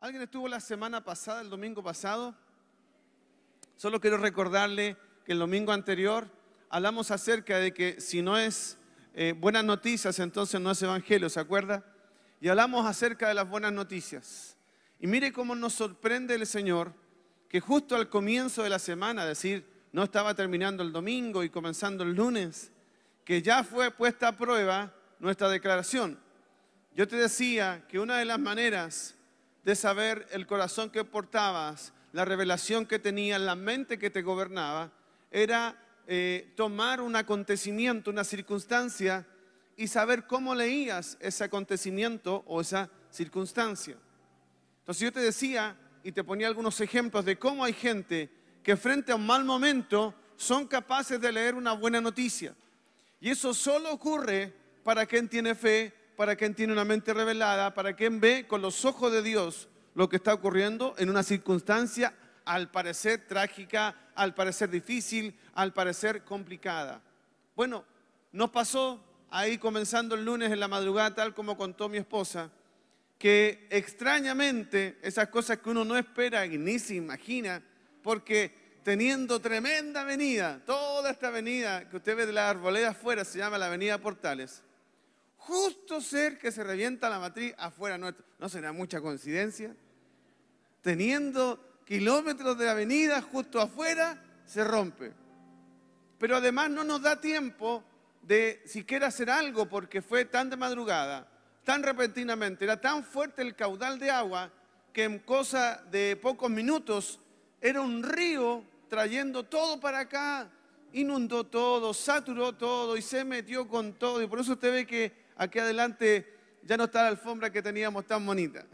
¿Alguien estuvo la semana pasada, el domingo pasado? Solo quiero recordarle que el domingo anterior hablamos acerca de que si no es buenas noticias, entonces no es evangelio, ¿se acuerda? Y hablamos acerca de las buenas noticias. Y mire cómo nos sorprende el Señor, que justo al comienzo de la semana, es decir, no estaba terminando el domingo y comenzando el lunes, que ya fue puesta a prueba nuestra declaración. Yo te decía que una de las maneras de saber el corazón que portabas, la revelación que tenías, la mente que te gobernaba, era tomar un acontecimiento, una circunstancia y saber cómo leías ese acontecimiento o esa circunstancia. Entonces yo te decía y te ponía algunos ejemplos de cómo hay gente que frente a un mal momento son capaces de leer una buena noticia. Y eso solo ocurre para quien tiene fe, para quien tiene una mente revelada, para quien ve con los ojos de Dios lo que está ocurriendo en una circunstancia al parecer trágica, al parecer difícil, al parecer complicada. Bueno, nos pasó ahí comenzando el lunes en la madrugada, tal como contó mi esposa, que extrañamente esas cosas que uno no espera y ni se imagina, porque teniendo tremenda avenida, toda esta avenida que usted ve de la arboleda afuera se llama la avenida Portales, justo cerca que se revienta la matriz afuera nuestro. ¿No será mucha coincidencia? Teniendo kilómetros de avenida justo afuera, se rompe. Pero además no nos da tiempo de siquiera hacer algo porque fue tan de madrugada, tan repentinamente, era tan fuerte el caudal de agua que en cosa de pocos minutos era un río trayendo todo para acá, inundó todo, saturó todo y se metió con todo. Y por eso usted ve que aquí adelante ya no está la alfombra que teníamos tan bonita.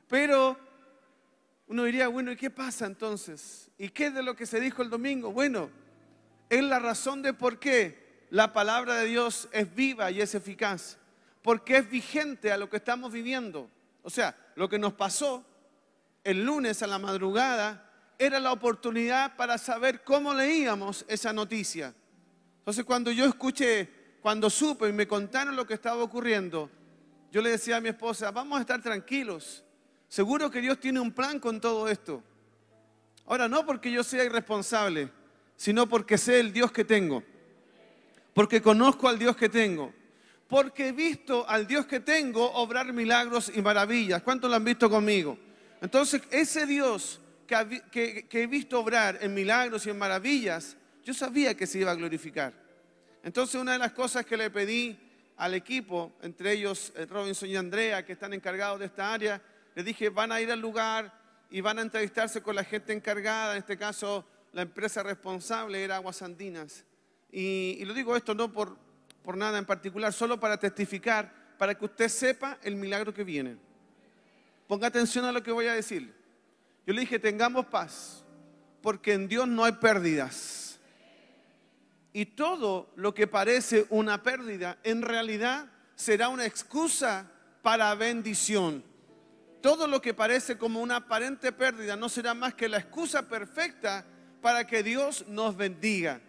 Pero uno diría, bueno, ¿y qué pasa entonces? ¿Y qué es de lo que se dijo el domingo? Bueno, es la razón de por qué la palabra de Dios es viva y es eficaz. Porque es vigente a lo que estamos viviendo. O sea, lo que nos pasó el lunes a la madrugada era la oportunidad para saber cómo leíamos esa noticia. Entonces, cuando yo escuché, cuando supe y me contaron lo que estaba ocurriendo, yo le decía a mi esposa, vamos a estar tranquilos. Seguro que Dios tiene un plan con todo esto. Ahora, no porque yo sea irresponsable, sino porque sé el Dios que tengo. Porque conozco al Dios que tengo. Porque he visto al Dios que tengo obrar milagros y maravillas. ¿Cuántos lo han visto conmigo? Entonces, ese Dios que he visto obrar en milagros y en maravillas, yo sabía que se iba a glorificar. Entonces, una de las cosas que le pedí al equipo, entre ellos Robinson y Andrea, que están encargados de esta área, les dije, van a ir al lugar y van a entrevistarse con la gente encargada, en este caso la empresa responsable era Aguas Andinas. Y lo digo esto no por nada en particular, solo para testificar, para que usted sepa el milagro que viene. Ponga atención a lo que voy a decir. Yo le dije, tengamos paz, porque en Dios no hay pérdidas. Y todo lo que parece una pérdida, en realidad será una excusa para bendición. Todo lo que parece como una aparente pérdida no será más que la excusa perfecta para que Dios nos bendiga.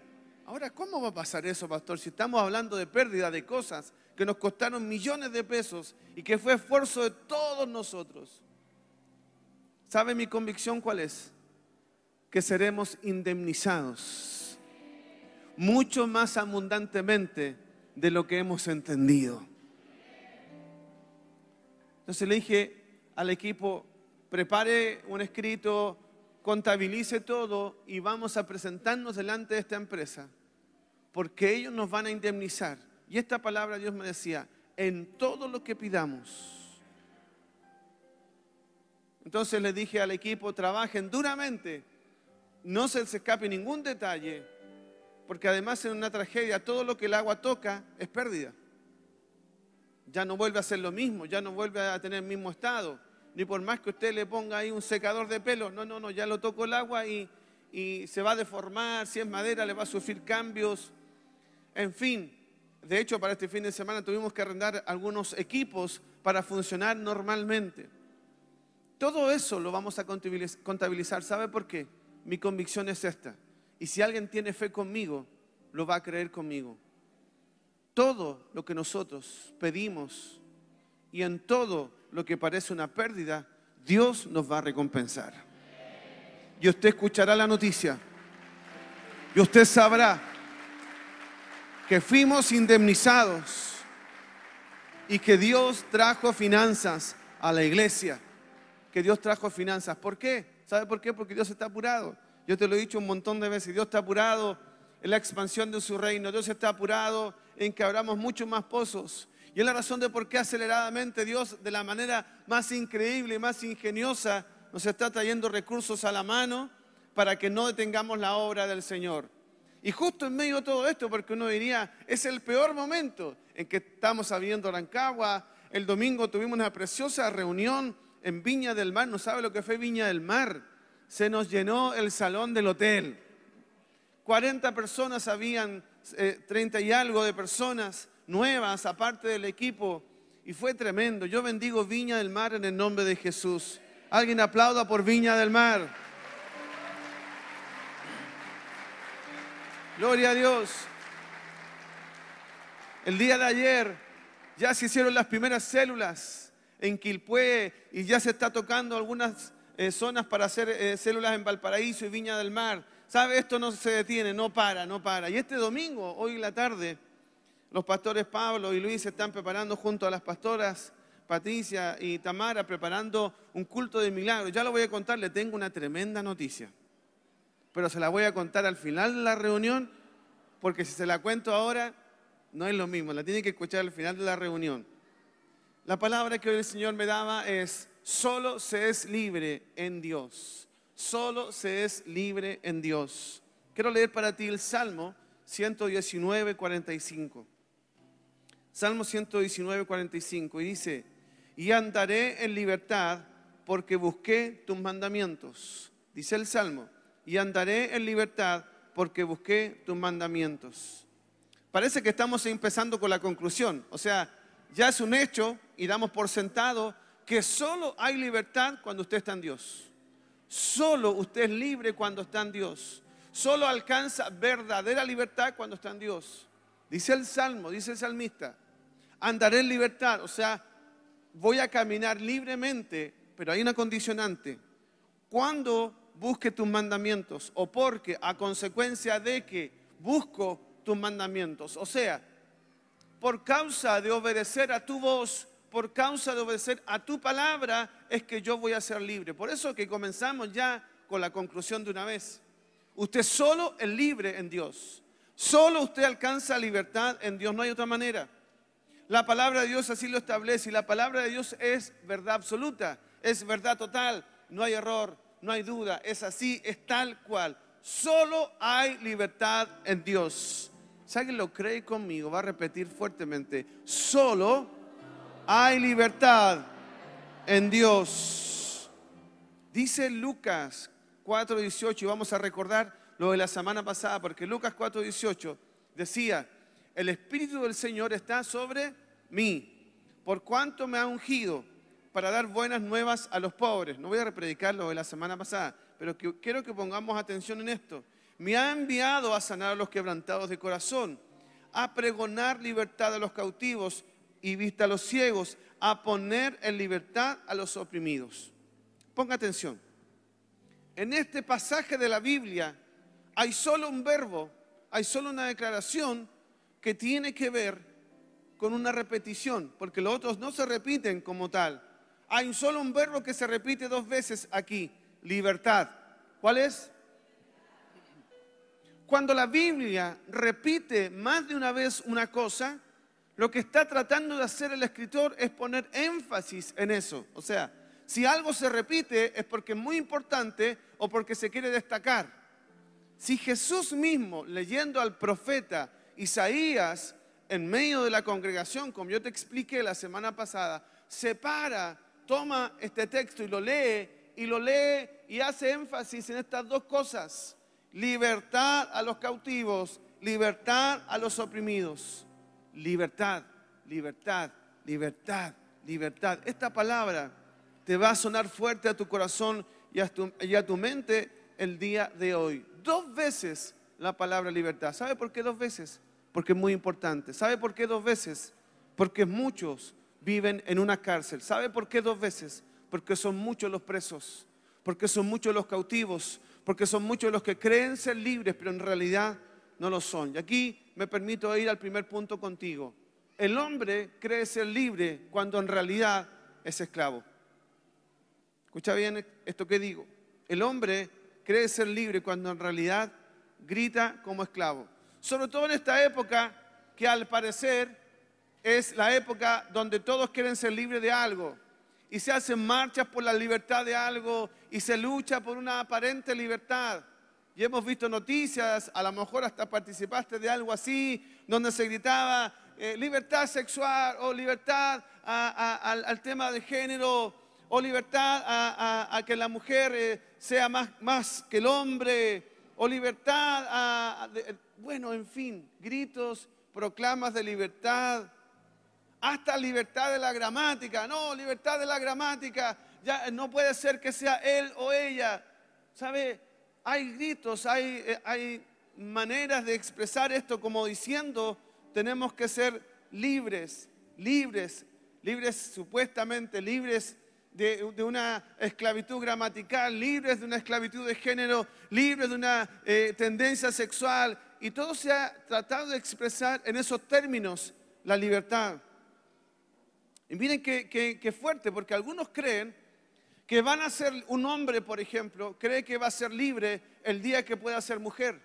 Ahora, ¿cómo va a pasar eso, pastor? Si estamos hablando de pérdida de cosas que nos costaron millones de pesos y que fue esfuerzo de todos nosotros. ¿Sabe mi convicción cuál es? Que seremos indemnizados mucho más abundantemente de lo que hemos entendido. Entonces le dije al equipo, prepare un escrito, contabilice todo y vamos a presentarnos delante de esta empresa, porque ellos nos van a indemnizar. Y esta palabra Dios me decía, en todo lo que pidamos. Entonces le dije al equipo, trabajen duramente, no se les escape ningún detalle, porque además en una tragedia todo lo que el agua toca es pérdida. Ya no vuelve a ser lo mismo, ya no vuelve a tener el mismo estado, ni por más que usted le ponga ahí un secador de pelo, no, ya lo tocó el agua y se va a deformar, si es madera le va a sufrir cambios, en fin. De hecho, para este fin de semana tuvimos que arrendar algunos equipos para funcionar normalmente. Todo eso lo vamos a contabilizar. ¿Sabe por qué? Mi convicción es esta. Y si alguien tiene fe conmigo, lo va a creer conmigo. Todo lo que nosotros pedimos y en todo lo que parece una pérdida, Dios nos va a recompensar. Y usted escuchará la noticia. Y usted sabrá que fuimos indemnizados y que Dios trajo finanzas a la iglesia. Que Dios trajo finanzas. ¿Por qué? ¿Sabe por qué? Porque Dios está apurado. Yo te lo he dicho un montón de veces. Dios está apurado en la expansión de su reino. Dios está apurado en que abramos muchos más pozos. Y es la razón de por qué aceleradamente Dios, de la manera más increíble y más ingeniosa, nos está trayendo recursos a la mano para que no detengamos la obra del Señor. Y justo en medio de todo esto, porque uno diría, es el peor momento en que estamos abriendo Rancagua. El domingo tuvimos una preciosa reunión en Viña del Mar. ¿No sabe lo que fue Viña del Mar? Se nos llenó el salón del hotel. 40 personas habían, 30 y algo de personas nuevas, aparte del equipo. Y fue tremendo. Yo bendigo Viña del Mar en el nombre de Jesús. Alguien aplauda por Viña del Mar. Gloria a Dios. El día de ayer ya se hicieron las primeras células en Quilpué y ya se está tocando algunas zonas para hacer células en Valparaíso y Viña del Mar. ¿Sabe? Esto no se detiene, no para, no para. Y este domingo, hoy en la tarde, los pastores Pablo y Luis se están preparando junto a las pastoras Patricia y Tamara, preparando un culto de milagros. Ya lo voy a contar, le tengo una tremenda noticia. Pero se la voy a contar al final de la reunión, porque si se la cuento ahora, no es lo mismo. La tiene que escuchar al final de la reunión. La palabra que hoy el Señor me daba es: solo se es libre en Dios. Solo se es libre en Dios. Quiero leer para ti el Salmo 119, 45. Salmo 119, 45. Y dice: y andaré en libertad porque busqué tus mandamientos. Dice el Salmo: y andaré en libertad porque busqué tus mandamientos. Parece que estamos empezando con la conclusión. O sea, ya es un hecho y damos por sentado que solo hay libertad cuando usted está en Dios. Solo usted es libre cuando está en Dios. Solo alcanza verdadera libertad cuando está en Dios. Dice el Salmo, dice el salmista: andaré en libertad, o sea, voy a caminar libremente, pero hay una condicionante. Cuando busque tus mandamientos, o porque a consecuencia de que busco tus mandamientos, o sea, por causa de obedecer a tu voz, por causa de obedecer a tu palabra, es que yo voy a ser libre. Por eso que comenzamos ya con la conclusión de una vez. Usted solo es libre en Dios. Solo usted alcanza libertad en Dios, no hay otra manera. La palabra de Dios así lo establece, y la palabra de Dios es verdad absoluta, es verdad total, no hay error, no hay duda, es así, es tal cual. Solo hay libertad en Dios. Si alguien lo cree conmigo, va a repetir fuertemente: solo hay libertad en Dios. Dice Lucas 4:18, y vamos a recordar lo de la semana pasada, porque Lucas 4:18 decía: el Espíritu del Señor está sobre mí, por cuanto me ha ungido para dar buenas nuevas a los pobres. No voy a repredicar lo de la semana pasada, pero quiero que pongamos atención en esto. Me ha enviado a sanar a los quebrantados de corazón, a pregonar libertad a los cautivos y vista a los ciegos, a poner en libertad a los oprimidos. Ponga atención. En este pasaje de la Biblia hay solo un verbo, hay solo una declaración que tiene que ver con una repetición, porque los otros no se repiten como tal. Hay solo un verbo que se repite 2 veces aquí: libertad. ¿Cuál es? Cuando la Biblia repite más de una vez una cosa, lo que está tratando de hacer el escritor es poner énfasis en eso. O sea, si algo se repite es porque es muy importante o porque se quiere destacar. Si Jesús mismo, leyendo al profeta Isaías en medio de la congregación, como yo te expliqué la semana pasada, se para, toma este texto y lo lee y hace énfasis en estas 2 cosas: libertad a los cautivos, libertad a los oprimidos. Libertad, libertad, libertad, libertad. Esta palabra te va a sonar fuerte a tu corazón y a tu mente el día de hoy. 2 veces la palabra libertad. ¿Sabe por qué 2 veces? Porque es muy importante. ¿Sabe por qué 2 veces? Porque muchos viven en una cárcel. ¿Sabe por qué 2 veces? porque son muchos los presos, porque son muchos los cautivos, porque son muchos los que creen ser libres, pero en realidad no lo son. Y aquí me permito ir al primer punto contigo. El hombre cree ser libre cuando en realidad es esclavo. Escucha bien esto que digo. El hombre cree ser libre cuando en realidad grita como esclavo. Sobre todo en esta época que al parecer es la época donde todos quieren ser libres de algo. Y se hacen marchas por la libertad de algo y se lucha por una aparente libertad. Y hemos visto noticias, a lo mejor hasta participaste de algo así, donde se gritaba libertad sexual o libertad al tema de género o libertad a que la mujer sea más que el hombre o libertad bueno, en fin, gritos, proclamas de libertad. Hasta libertad de la gramática. No, libertad de la gramática. Ya no puede ser que sea él o ella. ¿Sabe? Hay gritos, hay maneras de expresar esto como diciendo, tenemos que ser libres, supuestamente libres de una esclavitud gramatical, libres de una esclavitud de género, libres de una tendencia sexual. Y todo se ha tratado de expresar en esos términos, la libertad. Y miren qué fuerte, porque algunos creen que van a ser un hombre, por ejemplo, cree que va a ser libre el día que pueda ser mujer.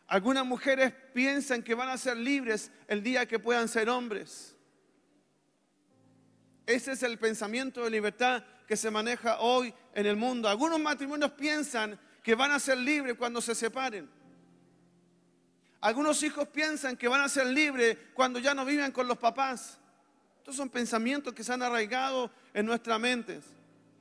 Algunas mujeres piensan que van a ser libres el día que puedan ser hombres. Ese es el pensamiento de libertad que se maneja hoy en el mundo. Algunos matrimonios piensan que van a ser libres cuando se separen. Algunos hijos piensan que van a ser libres cuando ya no viven con los papás. Estos son pensamientos que se han arraigado en nuestras mentes.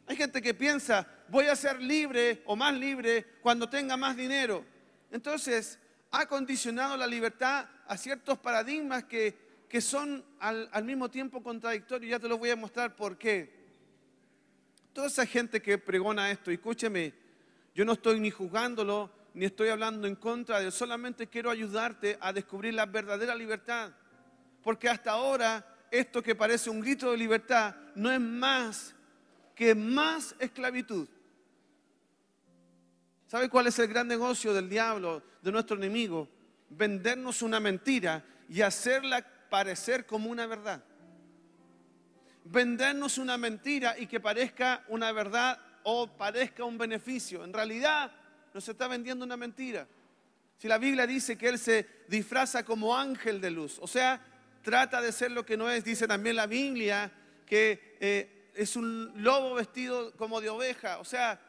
Hay gente que piensa, voy a ser libre o más libre cuando tenga más dinero. Entonces, ha condicionado la libertad a ciertos paradigmas que son al mismo tiempo contradictorios. Ya te lo voy a mostrar por qué. Toda esa gente que pregona esto, escúcheme, yo no estoy ni juzgándolo, ni estoy hablando en contra de él, solamente quiero ayudarte a descubrir la verdadera libertad. Porque hasta ahora, esto que parece un grito de libertad no es más que más esclavitud. ¿Sabe cuál es el gran negocio del diablo, de nuestro enemigo? Vendernos una mentira y hacerla parecer como una verdad. Vendernos una mentira y que parezca una verdad o parezca un beneficio. En realidad nos está vendiendo una mentira. Si la Biblia dice que Él se disfraza como ángel de luz, o sea, trata de ser lo que no es. Dice también la Biblia que es un lobo vestido como de oveja. O sea,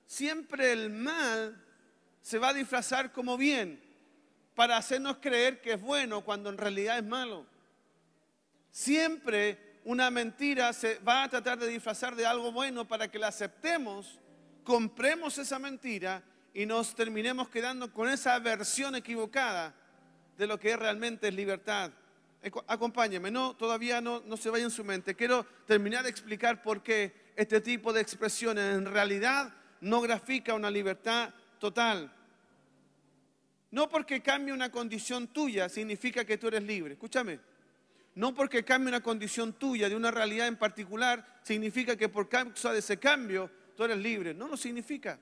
siempre el mal se va a disfrazar como bien para hacernos creer que es bueno cuando en realidad es malo. Siempre una mentira se va a tratar de disfrazar de algo bueno para que la aceptemos, compremos esa mentira y nos terminemos quedando con esa versión equivocada de lo que realmente es libertad. Acompáñeme, todavía no se vaya en su mente. Quiero terminar de explicar por qué este tipo de expresiones en realidad no grafica una libertad total. No porque cambie una condición tuya significa que tú eres libre. Escúchame. No porque cambie una condición tuya de una realidad en particular significa que por causa de ese cambio tú eres libre. No lo significa.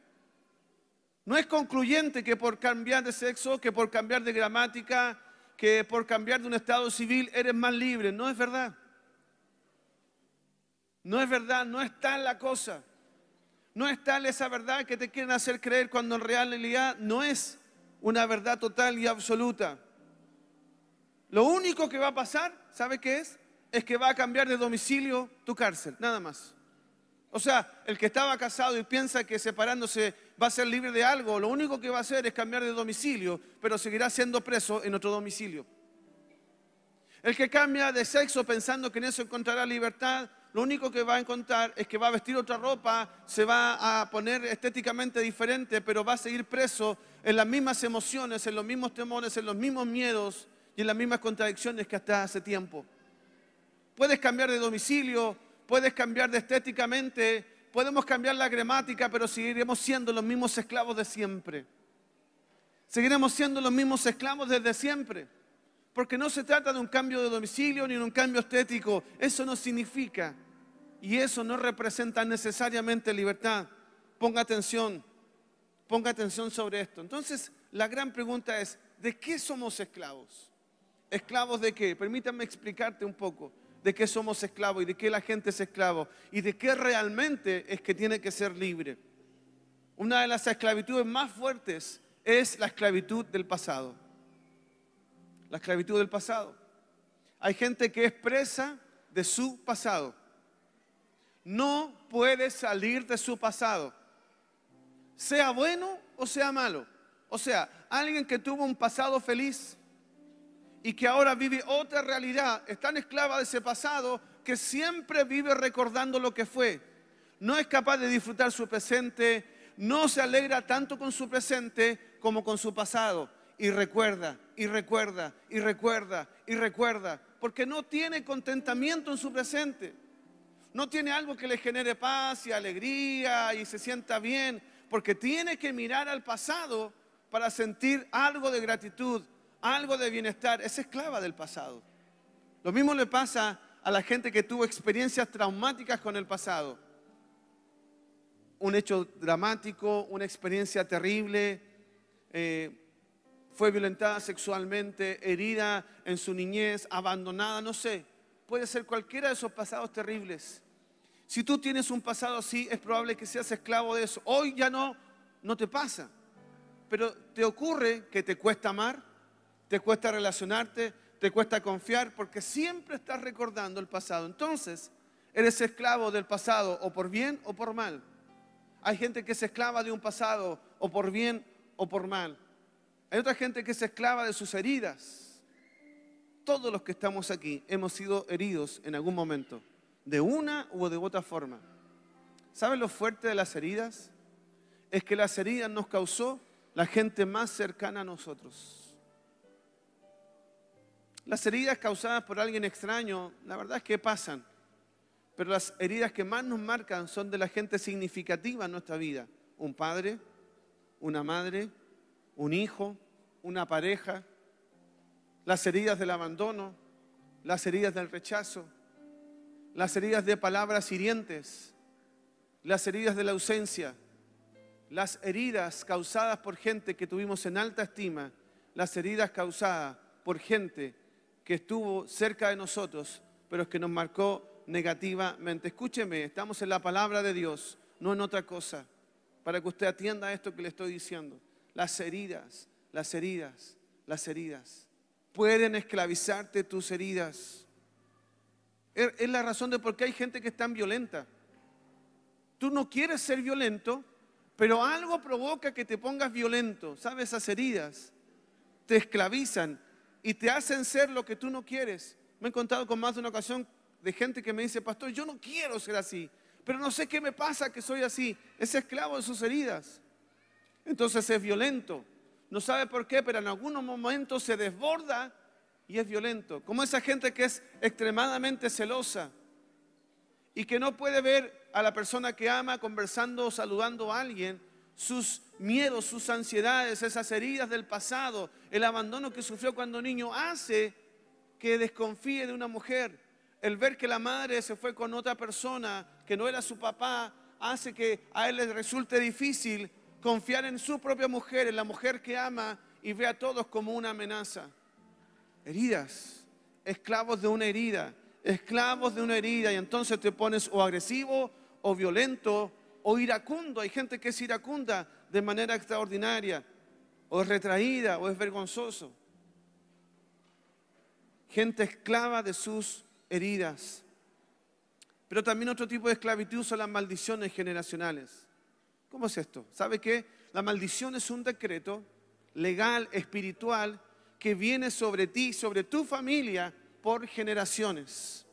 No es concluyente que por cambiar de sexo, que por cambiar de gramática, que por cambiar de un estado civil eres más libre. No es verdad. No es verdad, no es tal la cosa. No es tal esa verdad que te quieren hacer creer cuando en realidad no es una verdad total y absoluta. Lo único que va a pasar, ¿sabe qué es? Es que va a cambiar de domicilio tu cárcel, nada más. O sea, el que estaba casado y piensa que separándose va a ser libre de algo, lo único que va a hacer es cambiar de domicilio, pero seguirá siendo preso en otro domicilio. El que cambia de sexo pensando que en eso encontrará libertad, lo único que va a encontrar es que va a vestir otra ropa, se va a poner estéticamente diferente, pero va a seguir preso en las mismas emociones, en los mismos temores, en los mismos miedos y en las mismas contradicciones que hasta hace tiempo. Puedes cambiar de domicilio, puedes cambiar de estéticamente, podemos cambiar la gramática, pero seguiremos siendo los mismos esclavos de siempre. Seguiremos siendo los mismos esclavos desde siempre. Porque no se trata de un cambio de domicilio ni de un cambio estético. Eso no significa Y eso no representa necesariamente libertad. Ponga atención sobre esto. Entonces, la gran pregunta es, ¿de qué somos esclavos? ¿Esclavos de qué? Permítame explicarte un poco de qué somos esclavos y de qué la gente es esclavo y de qué realmente es que tiene que ser libre. Una de las esclavitudes más fuertes es la esclavitud del pasado. La esclavitud del pasado. Hay gente que es presa de su pasado. No puede salir de su pasado, sea bueno o sea malo. O sea, alguien que tuvo un pasado feliz y que ahora vive otra realidad, es tan esclava de ese pasado que siempre vive recordando lo que fue. No es capaz de disfrutar su presente, no se alegra tanto con su presente como con su pasado. Y recuerda, y recuerda, y recuerda, y recuerda, porque no tiene contentamiento en su presente. No tiene algo que le genere paz y alegría y se sienta bien, porque tiene que mirar al pasado para sentir algo de gratitud, algo de bienestar. Es esclava del pasado. Lo mismo le pasa a la gente que tuvo experiencias traumáticas con el pasado. Un hecho dramático, una experiencia terrible, fue violentada sexualmente, herida en su niñez, abandonada, no sé. Puede ser cualquiera de esos pasados terribles. Si tú tienes un pasado así, es probable que seas esclavo de eso. Hoy ya no te pasa. Pero te ocurre que te cuesta amar, te cuesta relacionarte, te cuesta confiar, porque siempre estás recordando el pasado. Entonces, eres esclavo del pasado, o por bien o por mal. Hay gente que es esclava de un pasado, o por bien o por mal. Hay otra gente que es esclava de sus heridas. Todos los que estamos aquí hemos sido heridos en algún momento, de una u de otra forma. ¿Saben lo fuerte de las heridas? Es que las heridas nos causó la gente más cercana a nosotros. Las heridas causadas por alguien extraño, la verdad es que pasan. Pero las heridas que más nos marcan son de la gente significativa en nuestra vida. Un padre, una madre, un hijo, una pareja. Las heridas del abandono, las heridas del rechazo, las heridas de palabras hirientes, las heridas de la ausencia, las heridas causadas por gente que tuvimos en alta estima, las heridas causadas por gente que estuvo cerca de nosotros, pero que nos marcó negativamente. Escúcheme, estamos en la palabra de Dios, no en otra cosa, para que usted atienda esto que le estoy diciendo. Las heridas, las heridas, las heridas. Pueden esclavizarte tus heridas. Es la razón de por qué hay gente que es tan violenta. Tú no quieres ser violento, pero algo provoca que te pongas violento. ¿Sabes? Esas heridas te esclavizan y te hacen ser lo que tú no quieres. Me he encontrado con más de una ocasión de gente que me dice, pastor, yo no quiero ser así, pero no sé qué me pasa que soy así. Es esclavo de sus heridas. Entonces es violento. No sabe por qué, pero en algunos momentos se desborda y es violento. Como esa gente que es extremadamente celosa y que no puede ver a la persona que ama conversando o saludando a alguien, sus miedos, sus ansiedades, esas heridas del pasado, el abandono que sufrió cuando niño, hace que desconfíe de una mujer. El ver que la madre se fue con otra persona que no era su papá, hace que a él le resulte difícil confiar en su propia mujer, en la mujer que ama, y ve a todos como una amenaza. Heridas, esclavos de una herida, esclavos de una herida, y entonces te pones o agresivo, o violento, o iracundo. Hay gente que es iracunda de manera extraordinaria, o es retraída, o es vergonzoso. Gente esclava de sus heridas. Pero también otro tipo de esclavitud son las maldiciones generacionales. ¿Cómo es esto? ¿Sabe qué? La maldición es un decreto legal, espiritual, que viene sobre ti, sobre tu familia, por generaciones.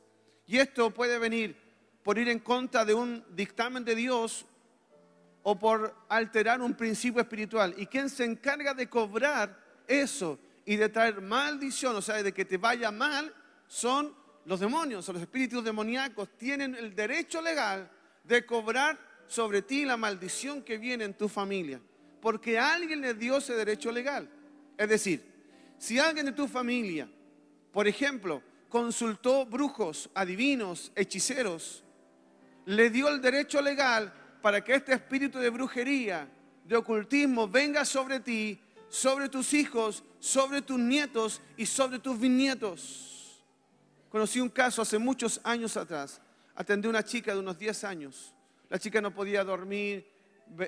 Y esto puede venir por ir en contra de un dictamen de Dios o por alterar un principio espiritual. Y quien se encarga de cobrar eso y de traer maldición, o sea, de que te vaya mal, son los demonios, o los espíritus demoníacos. Tienen el derecho legal de cobrar sobre ti la maldición que viene en tu familia, porque alguien le dio ese derecho legal. Es decir, si alguien de tu familia, por ejemplo, consultó brujos, adivinos, hechiceros, le dio el derecho legal para que este espíritu de brujería, de ocultismo, venga sobre ti, sobre tus hijos, sobre tus nietos y sobre tus bisnietos. Conocí un caso hace muchos años atrás. Atendí a una chica de unos 10 años. La chica no podía dormir,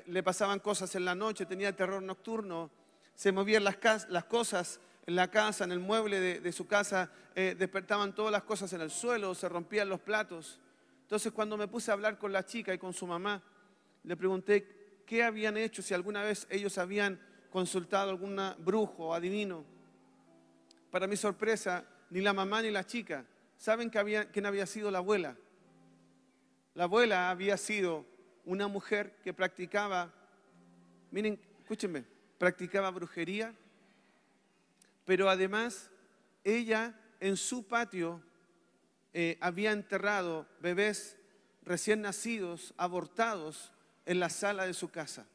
le pasaban cosas en la noche, tenía terror nocturno, se movían las cosas en la casa, en el mueble de su casa, despertaban todas las cosas en el suelo, se rompían los platos. Entonces, cuando me puse a hablar con la chica y con su mamá, le pregunté qué habían hecho, si alguna vez ellos habían consultado a algún brujo o adivino. Para mi sorpresa, ni la mamá ni la chica saben quién había sido la abuela. La abuela había sido una mujer que practicaba, miren, escúchenme, practicaba brujería, pero además ella en su patio había enterrado bebés recién nacidos, abortados, en la sala de su casa.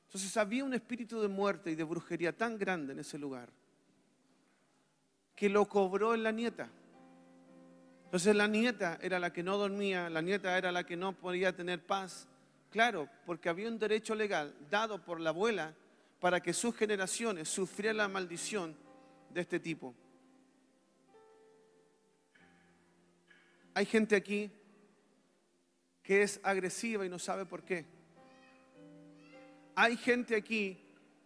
Entonces había un espíritu de muerte y de brujería tan grande en ese lugar que lo cobró en la nieta. Entonces la nieta era la que no dormía, la nieta era la que no podía tener paz. Claro, porque había un derecho legal dado por la abuela para que sus generaciones sufrieran la maldición de este tipo. Hay gente aquí que es agresiva y no sabe por qué. Hay gente aquí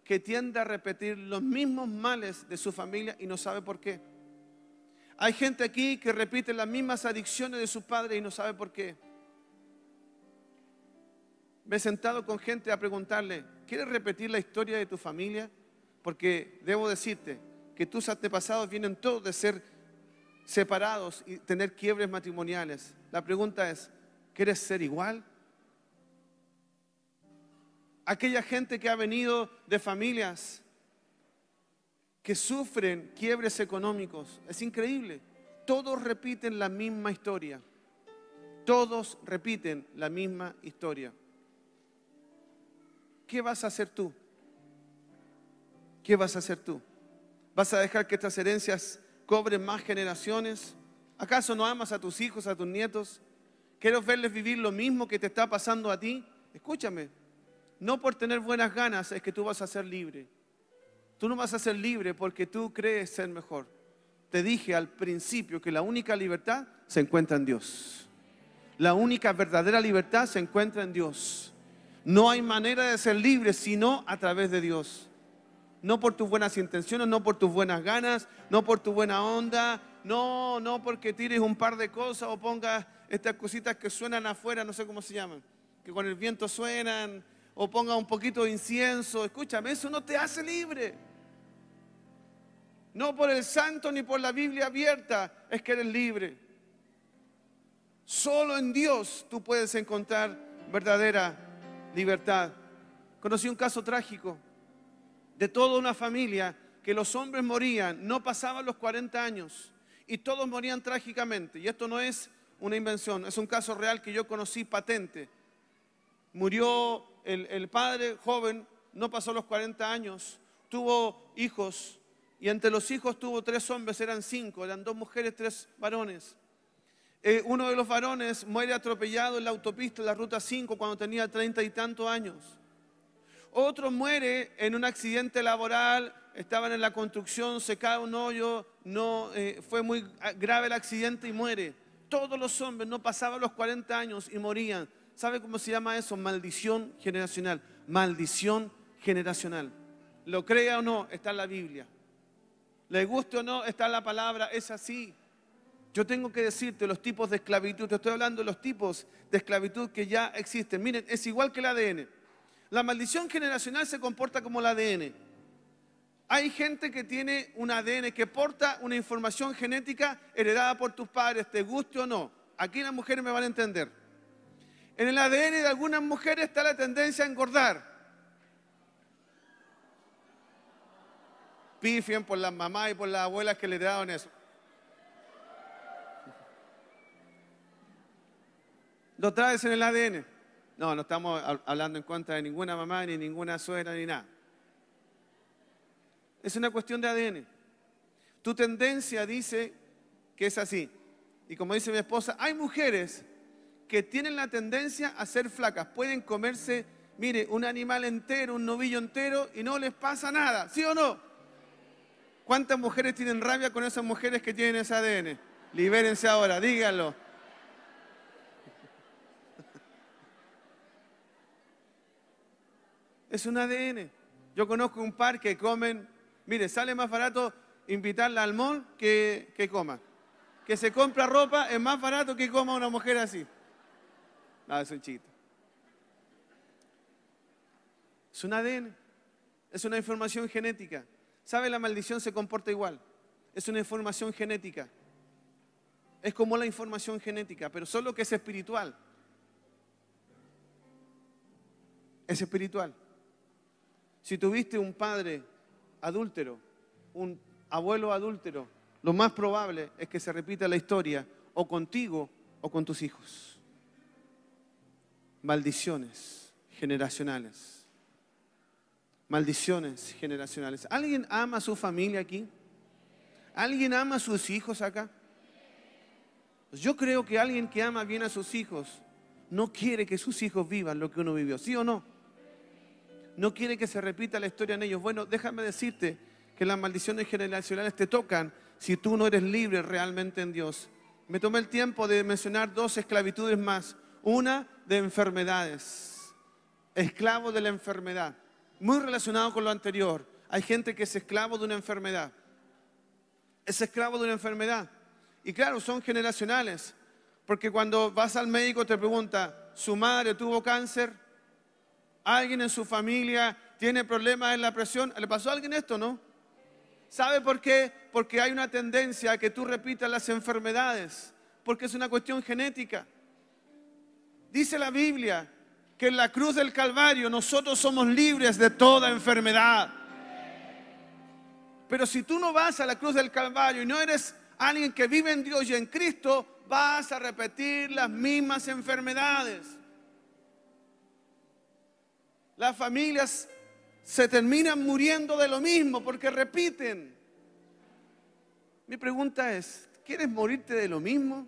que tiende a repetir los mismos males de su familia y no sabe por qué. Hay gente aquí que repite las mismas adicciones de sus padres y no sabe por qué. Me he sentado con gente a preguntarle, ¿quieres repetir la historia de tu familia? Porque debo decirte que tus antepasados vienen todos de ser separados y tener quiebres matrimoniales. La pregunta es, ¿quieres ser igual? Aquella gente que ha venido de familias que sufren quiebres económicos, es increíble. Todos repiten la misma historia. Todos repiten la misma historia. ¿Qué vas a hacer tú? ¿Qué vas a hacer tú? ¿Vas a dejar que estas herencias cobren más generaciones? ¿Acaso no amas a tus hijos, a tus nietos? ¿Quieres verles vivir lo mismo que te está pasando a ti? Escúchame, no por tener buenas ganas es que tú vas a ser libre. Tú no vas a ser libre porque tú crees ser mejor. Te dije al principio que la única libertad se encuentra en Dios. La única verdadera libertad se encuentra en Dios. No hay manera de ser libre sino a través de Dios. No por tus buenas intenciones, no por tus buenas ganas, no por tu buena onda, no porque tires un par de cosas o pongas estas cositas que suenan afuera, no sé cómo se llaman, que con el viento suenan, o pongas un poquito de incienso. Escúchame, eso no te hace libre. No por el santo ni por la Biblia abierta es que eres libre. Solo en Dios tú puedes encontrar verdadera libertad. Conocí un caso trágico de toda una familia que los hombres morían, no pasaban los 40 años y todos morían trágicamente. Y esto no es una invención, es un caso real que yo conocí patente. Murió el padre joven, no pasó los 40 años, tuvo hijos y entre los hijos tuvo 3 hombres, eran 5, eran 2 mujeres, 3 varones. Uno de los varones muere atropellado en la autopista, en la ruta 5, cuando tenía 30 y tantos años. Otro muere en un accidente laboral, estaban en la construcción, se cae un hoyo, fue muy grave el accidente y muere. Todos los hombres no pasaban los 40 años y morían. ¿Sabe cómo se llama eso? Maldición generacional. Maldición generacional. Lo crea o no, está en la Biblia. Le guste o no, está en la palabra, es así. Yo tengo que decirte los tipos de esclavitud, te estoy hablando de los tipos de esclavitud que ya existen. Miren, es igual que el ADN. La maldición generacional se comporta como el ADN. Hay gente que tiene un ADN que porta una información genética heredada por tus padres, te guste o no. Aquí las mujeres me van a entender. En el ADN de algunas mujeres está la tendencia a engordar. Pifien por las mamás y por las abuelas que le heredaron eso. Lo traes en el ADN. No estamos hablando en contra de ninguna mamá, ni ninguna suegra, ni nada. Es una cuestión de ADN. Tu tendencia dice que es así. Y como dice mi esposa, hay mujeres que tienen la tendencia a ser flacas. Pueden comerse, mire, un animal entero, un novillo entero y no les pasa nada, ¿sí o no? ¿Cuántas mujeres tienen rabia con esas mujeres que tienen ese ADN? Libérense ahora, díganlo. Es un ADN. Yo conozco un par que comen, mire, sale más barato invitarla al mall que coma. Que se compra ropa es más barato que coma una mujer así. No, es un chiste. Es un ADN. Es una información genética. ¿Sabe? La maldición se comporta igual. Es una información genética. Es como la información genética, pero solo que es espiritual. Es espiritual. Si tuviste un padre adúltero, un abuelo adúltero, lo más probable es que se repita la historia o contigo o con tus hijos. Maldiciones generacionales. Maldiciones generacionales. ¿Alguien ama a su familia aquí? ¿Alguien ama a sus hijos acá? Yo creo que alguien que ama bien a sus hijos no quiere que sus hijos vivan lo que uno vivió, ¿sí o no? No quiere que se repita la historia en ellos. Bueno, déjame decirte que las maldiciones generacionales te tocan si tú no eres libre realmente en Dios. Me tomé el tiempo de mencionar 2 esclavitudes más. Una de enfermedades. Esclavo de la enfermedad. Muy relacionado con lo anterior. Hay gente que es esclavo de una enfermedad. Es esclavo de una enfermedad. Y claro, son generacionales. Porque cuando vas al médico te pregunta, ¿su madre tuvo cáncer? ¿Alguien en su familia tiene problemas en la presión? ¿Le pasó a alguien esto, no? ¿Sabe por qué? Porque hay una tendencia a que tú repitas las enfermedades. Porque es una cuestión genética. Dice la Biblia que en la cruz del Calvario nosotros somos libres de toda enfermedad. Pero si tú no vas a la cruz del Calvario y no eres alguien que vive en Dios y en Cristo, vas a repetir las mismas enfermedades. Las familias se terminan muriendo de lo mismo porque repiten. Mi pregunta es, ¿quieres morirte de lo mismo?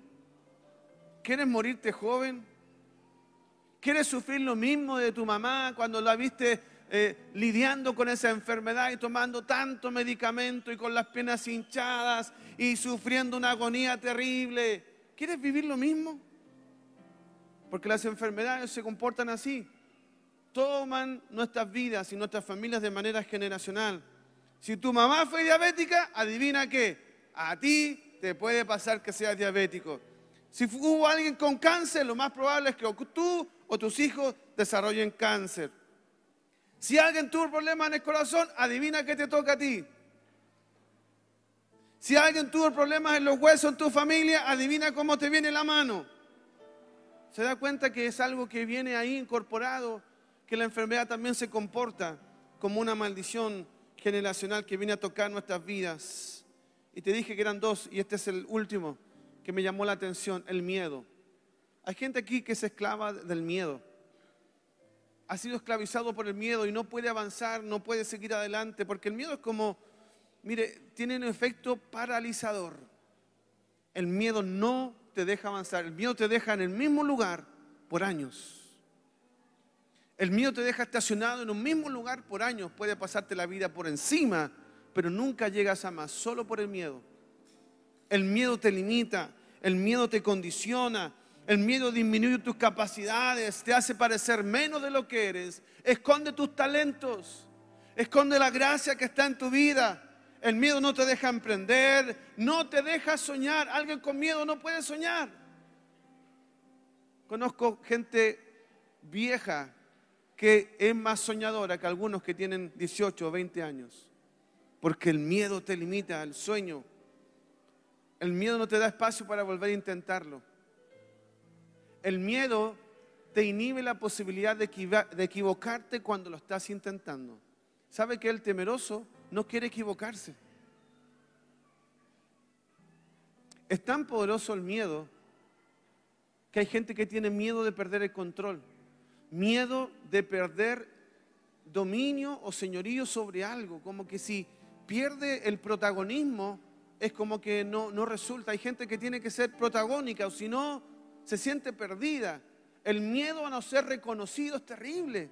¿Quieres morirte joven? ¿Quieres sufrir lo mismo de tu mamá cuando la viste lidiando con esa enfermedad y tomando tanto medicamento y con las piernas hinchadas y sufriendo una agonía terrible? ¿Quieres vivir lo mismo? Porque las enfermedades se comportan así. Toman nuestras vidas y nuestras familias de manera generacional. Si tu mamá fue diabética, adivina qué, a ti te puede pasar que seas diabético. Si hubo alguien con cáncer, lo más probable es que tú o tus hijos desarrollen cáncer. Si alguien tuvo problemas en el corazón, adivina qué te toca a ti. Si alguien tuvo problemas en los huesos en tu familia, adivina cómo te viene la mano. ¿Se da cuenta que es algo que viene ahí incorporado? Que la enfermedad también se comporta como una maldición generacional que viene a tocar nuestras vidas. Y te dije que eran 2, y este es el último que me llamó la atención, el miedo. Hay gente aquí que es esclava del miedo. Ha sido esclavizado por el miedo y no puede avanzar, no puede seguir adelante, porque el miedo es como, mire, tiene un efecto paralizador. El miedo no te deja avanzar, el miedo te deja en el mismo lugar por años. El miedo te deja estacionado en un mismo lugar por años. Puede pasarte la vida por encima, pero nunca llegas a más, solo por el miedo. El miedo te limita, el miedo te condiciona, el miedo disminuye tus capacidades, te hace parecer menos de lo que eres. Esconde tus talentos, esconde la gracia que está en tu vida. El miedo no te deja emprender, no te deja soñar. Alguien con miedo no puede soñar. Conozco gente vieja que es más soñadora que algunos que tienen 18 o 20 años. Porque el miedo te limita al sueño. El miedo no te da espacio para volver a intentarlo. El miedo te inhibe la posibilidad de equivocarte cuando lo estás intentando. ¿Sabe que el temeroso no quiere equivocarse? Es tan poderoso el miedo que hay gente que tiene miedo de perder el control. Miedo de perder dominio o señorío sobre algo, como que si pierde el protagonismo es como que no resulta. Hay gente que tiene que ser protagónica o si no se siente perdida. El miedo a no ser reconocido es terrible.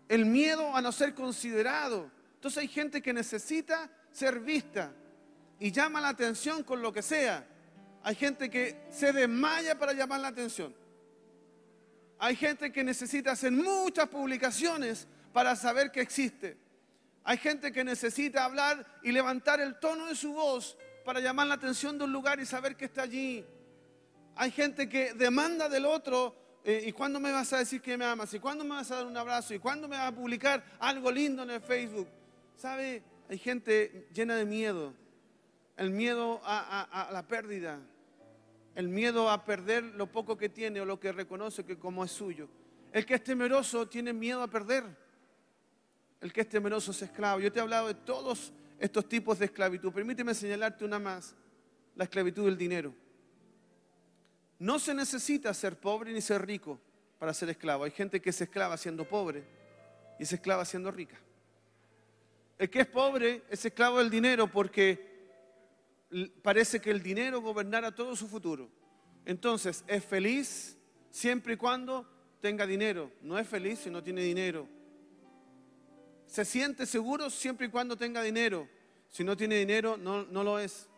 El miedo a no ser considerado. Entonces hay gente que necesita ser vista y llama la atención con lo que sea. Hay gente que se desmaya para llamar la atención. Hay gente que necesita hacer muchas publicaciones para saber que existe. Hay gente que necesita hablar y levantar el tono de su voz para llamar la atención de un lugar y saber que está allí. Hay gente que demanda del otro, ¿y cuándo me vas a decir que me amas? ¿Y cuándo me vas a dar un abrazo? ¿Y cuándo me vas a publicar algo lindo en el Facebook? ¿Sabe? Hay gente llena de miedo. El miedo a la pérdida. El miedo a perder lo poco que tiene o lo que reconoce que como es suyo. El que es temeroso tiene miedo a perder. El que es temeroso es esclavo. Yo te he hablado de todos estos tipos de esclavitud. Permíteme señalarte una más. La esclavitud del dinero. No se necesita ser pobre ni ser rico para ser esclavo. Hay gente que es esclava siendo pobre y es esclava siendo rica. El que es pobre es esclavo del dinero porque parece que el dinero gobernara todo su futuro. Entonces, es feliz siempre y cuando tenga dinero. No es feliz si no tiene dinero. Se siente seguro siempre y cuando tenga dinero. Si no tiene dinero, no lo es.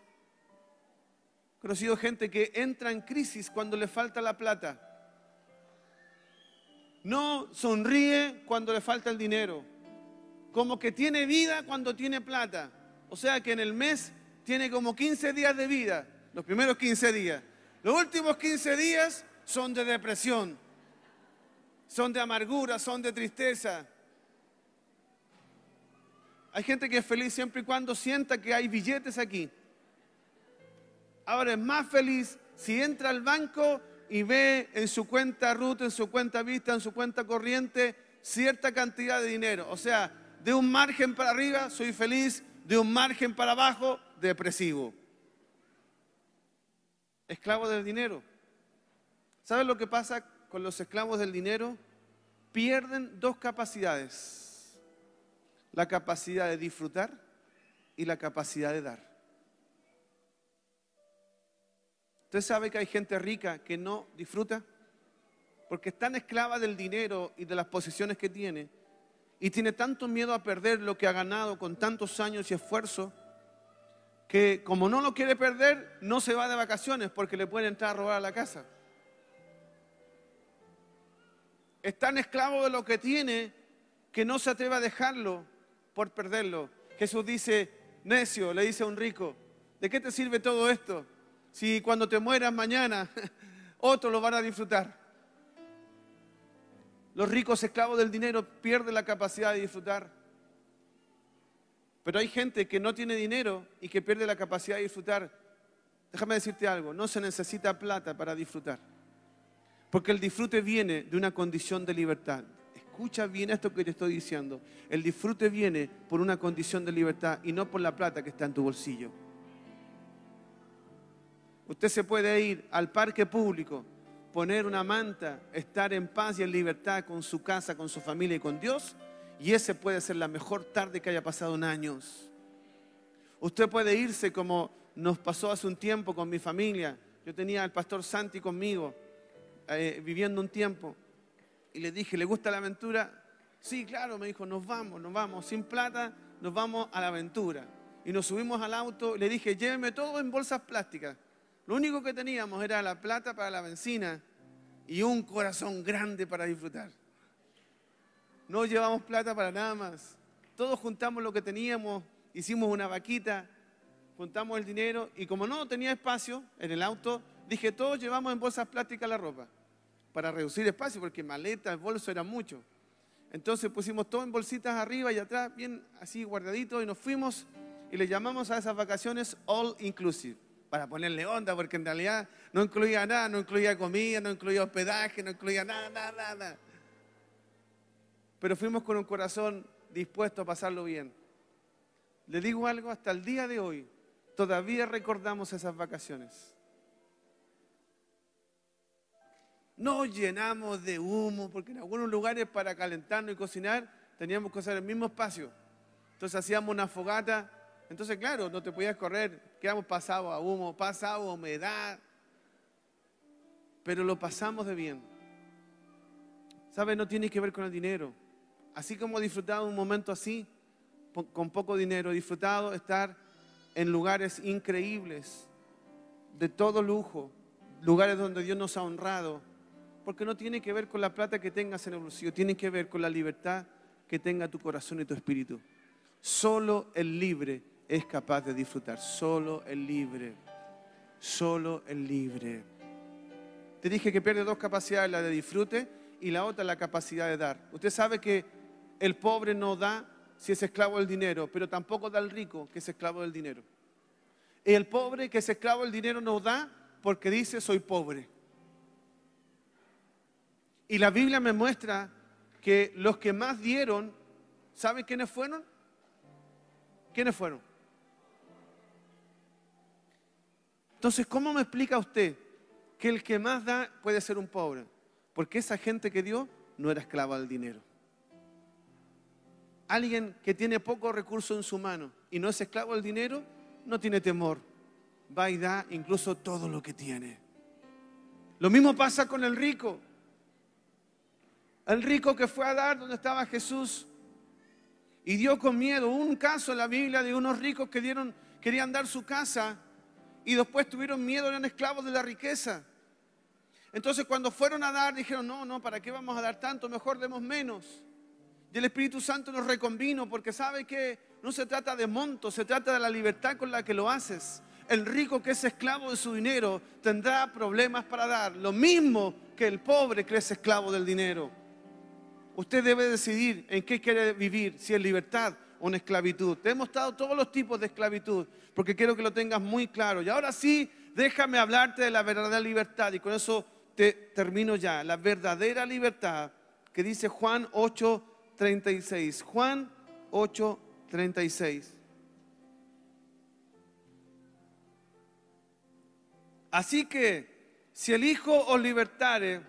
He conocido gente que entra en crisis cuando le falta la plata. No sonríe cuando le falta el dinero. Como que tiene vida cuando tiene plata. O sea que en el mes tiene como 15 días de vida. Los primeros 15 días. Los últimos 15 días son de depresión. Son de amargura, son de tristeza. Hay gente que es feliz siempre y cuando sienta que hay billetes aquí. Ahora es más feliz si entra al banco y ve en su cuenta RUT, en su cuenta Vista, en su cuenta corriente, cierta cantidad de dinero. O sea, de un margen para arriba soy feliz, de un margen para abajo, depresivo. Esclavo del dinero. ¿Sabes lo que pasa con los esclavos del dinero? Pierden dos capacidades. La capacidad de disfrutar y la capacidad de dar. ¿Usted sabe que hay gente rica que no disfruta? Porque es tan esclava del dinero y de las posesiones que tiene y tiene tanto miedo a perder lo que ha ganado con tantos años y esfuerzo que como no lo quiere perder, no se va de vacaciones porque le pueden entrar a robar a la casa. Es tan esclavo de lo que tiene que no se atreve a dejarlo por perderlo. Jesús dice, necio, le dice a un rico, ¿de qué te sirve todo esto? Si cuando te mueras mañana, otros lo van a disfrutar. Los ricos esclavos del dinero pierden la capacidad de disfrutar. Pero hay gente que no tiene dinero y que pierde la capacidad de disfrutar. Déjame decirte algo, no se necesita plata para disfrutar. Porque el disfrute viene de una condición de libertad. Escucha bien esto que te estoy diciendo. El disfrute viene por una condición de libertad y no por la plata que está en tu bolsillo. Usted se puede ir al parque público, poner una manta, estar en paz y en libertad con su casa, con su familia y con Dios, y ese puede ser la mejor tarde que haya pasado en años. Usted puede irse como nos pasó hace un tiempo con mi familia. Yo tenía al pastor Santi conmigo, viviendo un tiempo, y le dije, ¿le gusta la aventura? Sí, claro, me dijo, nos vamos, sin plata, nos vamos a la aventura. Y nos subimos al auto, y le dije, lléveme todo en bolsas plásticas. Lo único que teníamos era la plata para la benzina y un corazón grande para disfrutar. No llevamos plata para nada más. Todos juntamos lo que teníamos, hicimos una vaquita, juntamos el dinero y como no tenía espacio en el auto, dije, todos llevamos en bolsas plásticas la ropa para reducir espacio porque maleta, el bolso era mucho. Entonces pusimos todo en bolsitas arriba y atrás, bien así guardadito y nos fuimos y le llamamos a esas vacaciones all inclusive. Para ponerle onda, porque en realidad no incluía nada, no incluía comida, no incluía hospedaje, no incluía nada. Pero fuimos con un corazón dispuesto a pasarlo bien. Le digo algo, hasta el día de hoy, todavía recordamos esas vacaciones. Nos llenamos de humo, porque en algunos lugares para calentarnos y cocinar teníamos que usar el mismo espacio. Entonces hacíamos una fogata. Entonces, claro, no te podías correr, quedamos pasados a humo, pasados a humedad. pero lo pasamos de bien. ¿Sabe? No tiene que ver con el dinero. Así como he disfrutado un momento así, con poco dinero, he disfrutado estar en lugares increíbles, de todo lujo, lugares donde Dios nos ha honrado, porque no tiene que ver con la plata que tengas en el bolsillo, tiene que ver con la libertad que tenga tu corazón y tu espíritu. Solo el libre es capaz de disfrutar, solo el libre, solo el libre. Te dije que pierde dos capacidades, la de disfrute y la otra la capacidad de dar. Usted sabe que el pobre no da si es esclavo del dinero, pero tampoco da el rico que es esclavo del dinero. El pobre que es esclavo del dinero no da porque dice soy pobre. Y la Biblia me muestra que los que más dieron, ¿saben quiénes fueron? ¿Quiénes fueron? Entonces, ¿cómo me explica usted que el que más da puede ser un pobre? Porque esa gente que dio no era esclava del dinero. Alguien que tiene poco recurso en su mano y no es esclavo del dinero, no tiene temor. Va y da incluso todo lo que tiene. Lo mismo pasa con el rico. El rico que fue a dar donde estaba Jesús y dio con miedo. Hubo un caso en la Biblia de unos ricos que querían dar su casa y después tuvieron miedo, eran esclavos de la riqueza. Entonces cuando fueron a dar dijeron, no, ¿para qué vamos a dar tanto? Mejor demos menos. Y el Espíritu Santo nos reconvino porque sabe que no se trata de monto, se trata de la libertad con la que lo haces. El rico que es esclavo de su dinero tendrá problemas para dar, lo mismo que el pobre que es esclavo del dinero. Usted debe decidir en qué quiere vivir, si en libertad o en esclavitud. Te he mostrado todos los tipos de esclavitud porque quiero que lo tengas muy claro. Y ahora sí, déjame hablarte de la verdadera libertad y con eso termino ya. La verdadera libertad que dice Juan 8:36. Juan 8:36. Así que si el Hijo os libertare,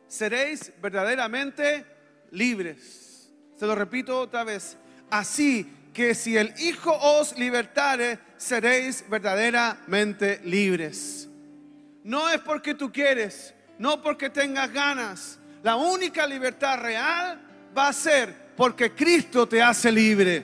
seréis verdaderamente libres. Se lo repito otra vez. Así que si el Hijo os libertare, seréis verdaderamente libres. No es porque tú quieres, no porque tengas ganas. La única libertad real va a ser porque Cristo te hace libre.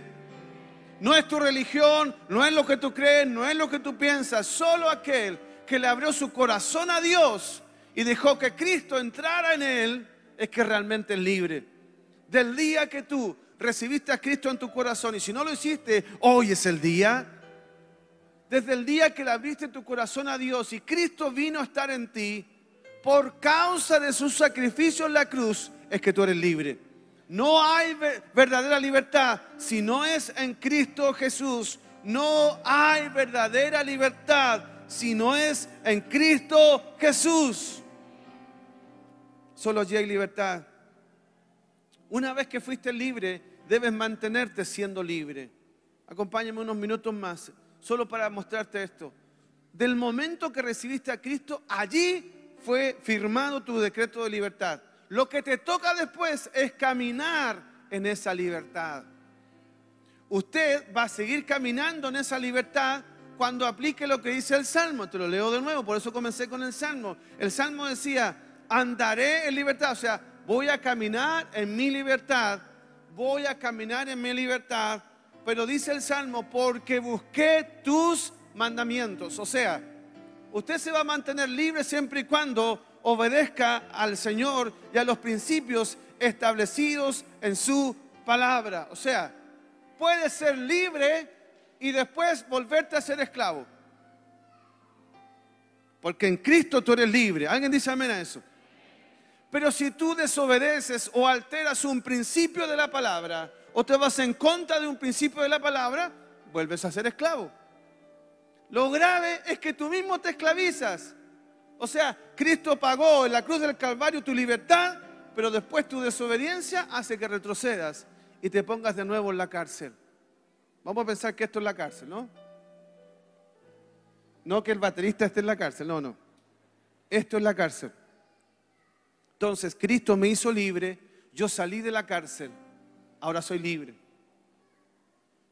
No es tu religión, no es lo que tú crees, no es lo que tú piensas. Solo aquel que le abrió su corazón a Dios y dejó que Cristo entrara en él es que realmente es libre. Del día que tú recibiste a Cristo en tu corazón, y si no lo hiciste, hoy es el día. Desde el día que le abriste tu corazón a Dios y Cristo vino a estar en ti, por causa de su sacrificio en la cruz, es que tú eres libre. No hay verdadera libertad si no es en Cristo Jesús. No hay verdadera libertad si no es en Cristo Jesús. Solo allí hay libertad. Una vez que fuiste libre, debes mantenerte siendo libre. Acompáñame unos minutos más, solo para mostrarte esto. Del momento que recibiste a Cristo, allí fue firmado tu decreto de libertad. Lo que te toca después es caminar en esa libertad. Usted va a seguir caminando en esa libertad cuando aplique lo que dice el Salmo. Te lo leo de nuevo, por eso comencé con el Salmo. El Salmo decía, andaré en libertad, o sea, voy a caminar en mi libertad, voy a caminar en mi libertad, pero dice el Salmo, porque busqué tus mandamientos. O sea, usted se va a mantener libre siempre y cuando obedezca al Señor y a los principios establecidos en su palabra. O sea, puedes ser libre y después volverte a ser esclavo. Porque en Cristo tú eres libre. ¿Alguien dice amén a eso? Pero si tú desobedeces o alteras un principio de la palabra o te vas en contra de un principio de la palabra, vuelves a ser esclavo. Lo grave es que tú mismo te esclavizas. O sea, Cristo pagó en la cruz del Calvario tu libertad, pero después tu desobediencia hace que retrocedas y te pongas de nuevo en la cárcel. Vamos a pensar que esto es la cárcel, ¿no? No que el baterista esté en la cárcel, no. Esto es la cárcel. Entonces, Cristo me hizo libre, yo salí de la cárcel, ahora soy libre.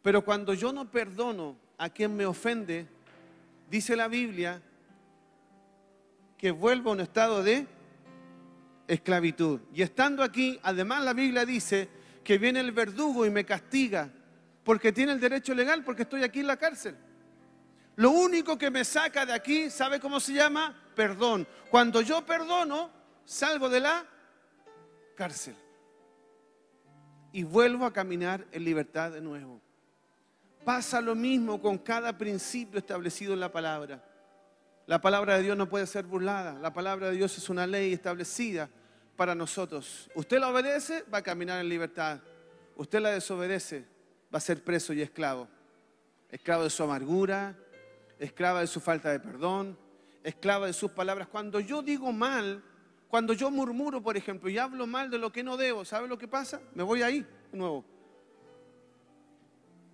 Pero cuando yo no perdono a quien me ofende, dice la Biblia que vuelva a un estado de esclavitud. Y estando aquí, además la Biblia dice que viene el verdugo y me castiga, porque tiene el derecho legal, porque estoy aquí en la cárcel. Lo único que me saca de aquí, ¿sabe cómo se llama? Perdón. Cuando yo perdono, salgo de la cárcel y vuelvo a caminar en libertad de nuevo. Pasa lo mismo con cada principio establecido en la palabra. La palabra de Dios no puede ser burlada. La palabra de Dios es una ley establecida para nosotros. Usted la obedece, va a caminar en libertad. Usted la desobedece, va a ser preso y esclavo. Esclavo de su amargura, esclava de su falta de perdón, esclava de sus palabras. Cuando yo digo mal, cuando yo murmuro, por ejemplo, y hablo mal de lo que no debo, ¿sabe lo que pasa? Me voy ahí de nuevo.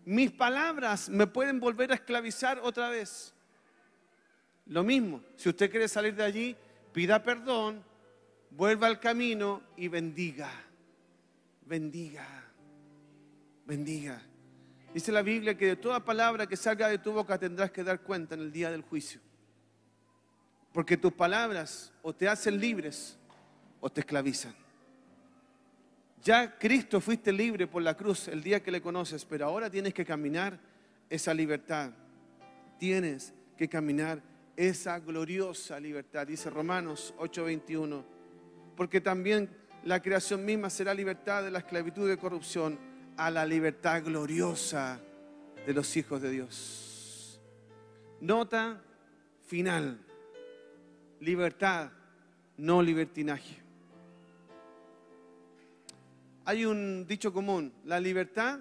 Mis palabras me pueden volver a esclavizar otra vez. Lo mismo, si usted quiere salir de allí, pida perdón, vuelva al camino y bendiga. Bendiga. Bendiga. Dice la Biblia que de toda palabra que salga de tu boca tendrás que dar cuenta en el día del juicio. Porque tus palabras o te hacen libres o te esclavizan. Ya Cristo fuiste libre por la cruz el día que le conoces, pero ahora tienes que caminar esa libertad. Tienes que caminar esa gloriosa libertad. Dice Romanos 8:21. Porque también la creación misma será libertad de la esclavitud de corrupción a la libertad gloriosa de los hijos de Dios. Nota final. Libertad, no libertinaje. Hay un dicho común: la libertad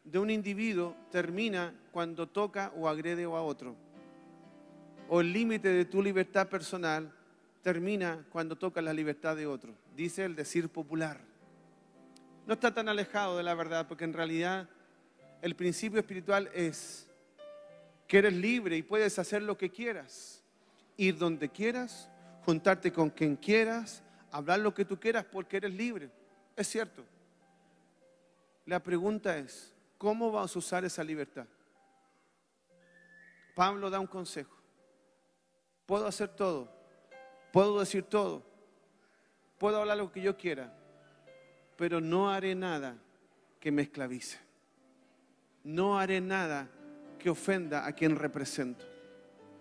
de un individuo termina cuando toca o agrede a otro. O el límite de tu libertad personal termina cuando toca la libertad de otro. Dice el decir popular. No está tan alejado de la verdad, porque en realidad el principio espiritual es que eres libre y puedes hacer lo que quieras, ir donde quieras, juntarte con quien quieras, hablar lo que tú quieras, porque eres libre. Es cierto. La pregunta es, ¿cómo vas a usar esa libertad? Pablo da un consejo. Puedo hacer todo, puedo decir todo, puedo hablar lo que yo quiera, pero no haré nada que me esclavice. No haré nada que ofenda a quien represento.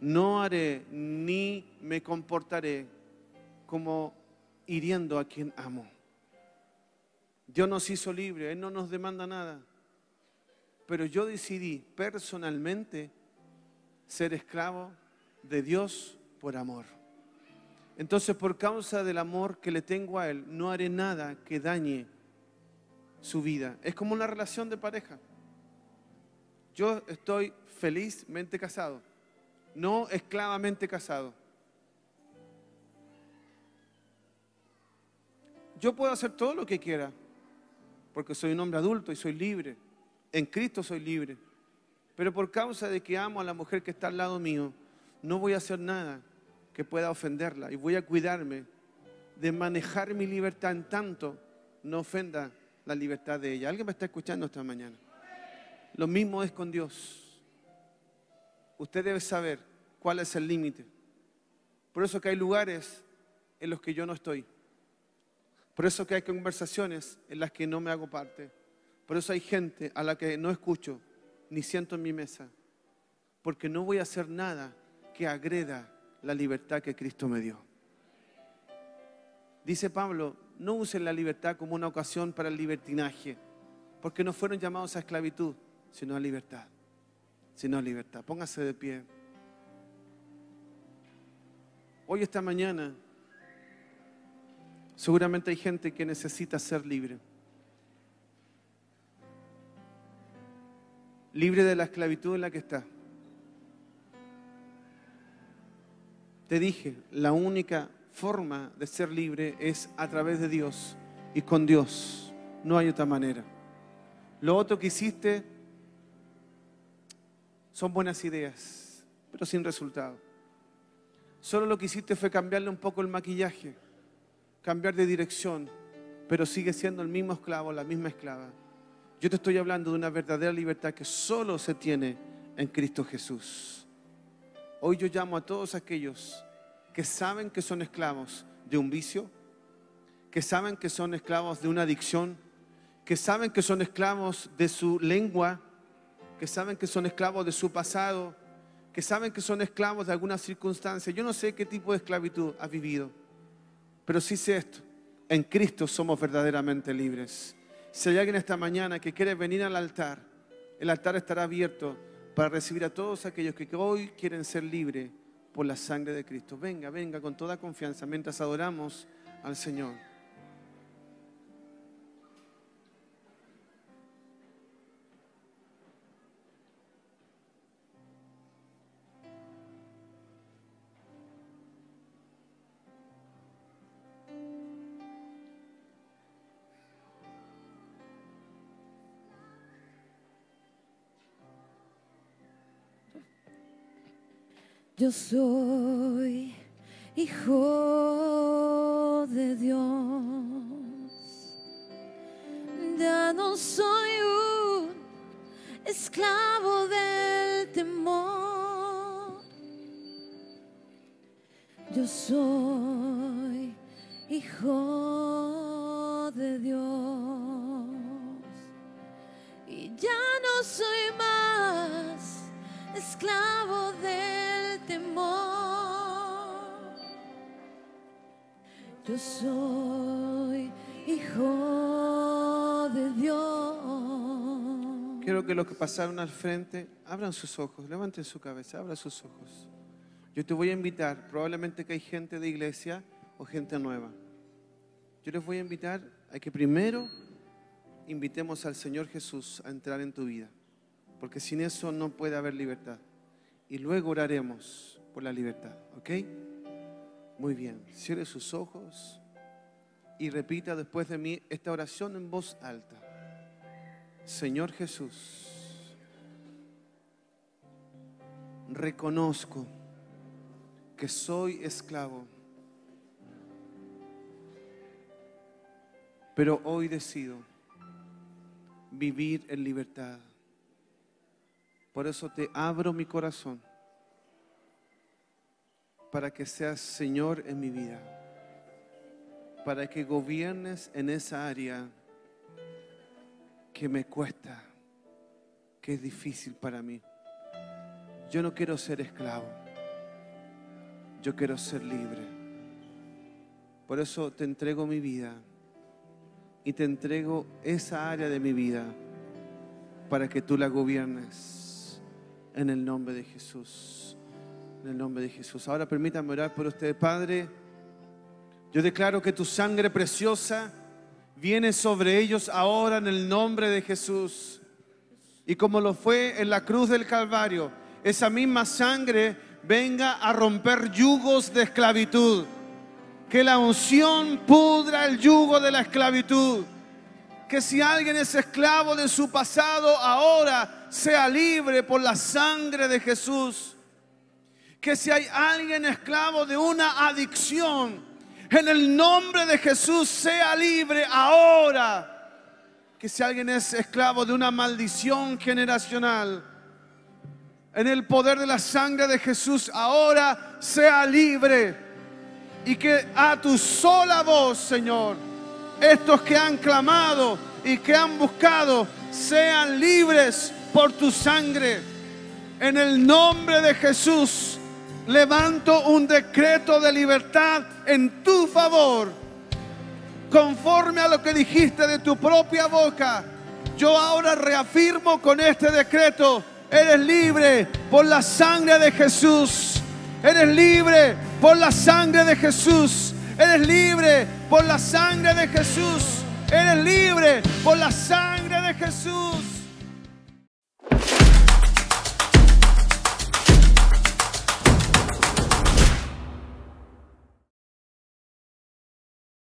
No haré ni me comportaré como hiriendo a quien amo. Dios nos hizo libres, Él no nos demanda nada. Pero yo decidí personalmente ser esclavo de Dios por amor. Entonces, por causa del amor que le tengo a Él, no haré nada que dañe su vida. Es como una relación de pareja. Yo estoy felizmente casado, no esclavamente casado. Yo puedo hacer todo lo que quiera, porque soy un hombre adulto y soy libre. En Cristo soy libre. Pero por causa de que amo a la mujer que está al lado mío, no voy a hacer nada que pueda ofenderla. Y voy a cuidarme de manejar mi libertad en tanto no ofenda la libertad de ella. ¿Alguien me está escuchando esta mañana? Lo mismo es con Dios. Usted debe saber cuál es el límite. Por eso que hay lugares en los que yo no estoy. Por eso que hay conversaciones en las que no me hago parte. Por eso hay gente a la que no escucho ni siento en mi mesa. Porque no voy a hacer nada que agreda la libertad que Cristo me dio. Dice Pablo, no usen la libertad como una ocasión para el libertinaje, porque no fueron llamados a esclavitud, sino a libertad. Sino a libertad. Póngase de pie. Hoy, esta mañana, seguramente hay gente que necesita ser libre. Libre de la esclavitud en la que está. Te dije, la única forma de ser libre es a través de Dios y con Dios. No hay otra manera. Lo otro que hiciste son buenas ideas, pero sin resultado. Solo lo que hiciste fue cambiarle un poco el maquillaje, cambiar de dirección, pero sigue siendo el mismo esclavo, la misma esclava. Yo te estoy hablando de una verdadera libertad que solo se tiene en Cristo Jesús. Hoy yo llamo a todos aquellos que que saben que son esclavos de un vicio, que saben que son esclavos de una adicción, que saben que son esclavos de su lengua, que saben que son esclavos de su pasado, que saben que son esclavos de alguna circunstancia. Yo no sé qué tipo de esclavitud has vivido, pero sí sé esto: en Cristo somos verdaderamente libres. Si hay alguien esta mañana que quiere venir al altar, el altar estará abierto para recibir a todos aquellos que hoy quieren ser libres por la sangre de Cristo. Venga, venga con toda confianza mientras adoramos al Señor. Yo soy hijo de Dios, ya no soy un esclavo del temor. Yo soy hijo de Dios y ya no soy más esclavo del temor. Yo soy hijo de Dios. Quiero que los que pasaron al frente abran sus ojos, levanten su cabeza, abran sus ojos. Yo te voy a invitar, probablemente que hay gente de iglesia o gente nueva. Yo les voy a invitar a que primero invitemos al Señor Jesús a entrar en tu vida, porque sin eso no puede haber libertad. Y luego oraremos por la libertad, ¿ok? Muy bien, cierre sus ojos y repita después de mí esta oración en voz alta. Señor Jesús, reconozco que soy esclavo, pero hoy decido vivir en libertad. Por eso te abro mi corazón para que seas Señor en mi vida, para que gobiernes en esa área que me cuesta, que es difícil para mí. Yo no quiero ser esclavo, yo quiero ser libre. Por eso te entrego mi vida y te entrego esa área de mi vida para que tú la gobiernes en el nombre de Jesús. En el nombre de Jesús. Ahora permítanme orar por ustedes. Padre, yo declaro que tu sangre preciosa viene sobre ellos ahora en el nombre de Jesús. Y como lo fue en la cruz del Calvario, esa misma sangre venga a romper yugos de esclavitud. Que la unción pudra el yugo de la esclavitud. Que si alguien es esclavo de su pasado, ahora sea libre por la sangre de Jesús. Que si hay alguien esclavo de una adicción, en el nombre de Jesús sea libre ahora. Que si alguien es esclavo de una maldición generacional, en el poder de la sangre de Jesús ahora sea libre. Y que a tu sola voz, Señor, estos que han clamado y que han buscado sean libres por tu sangre. En el nombre de Jesús levanto un decreto de libertad en tu favor, conforme a lo que dijiste de tu propia boca. Yo ahora reafirmo con este decreto: eres libre por la sangre de Jesús. Eres libre por la sangre de Jesús. Eres libre por la sangre de Jesús. Eres libre por la sangre de Jesús.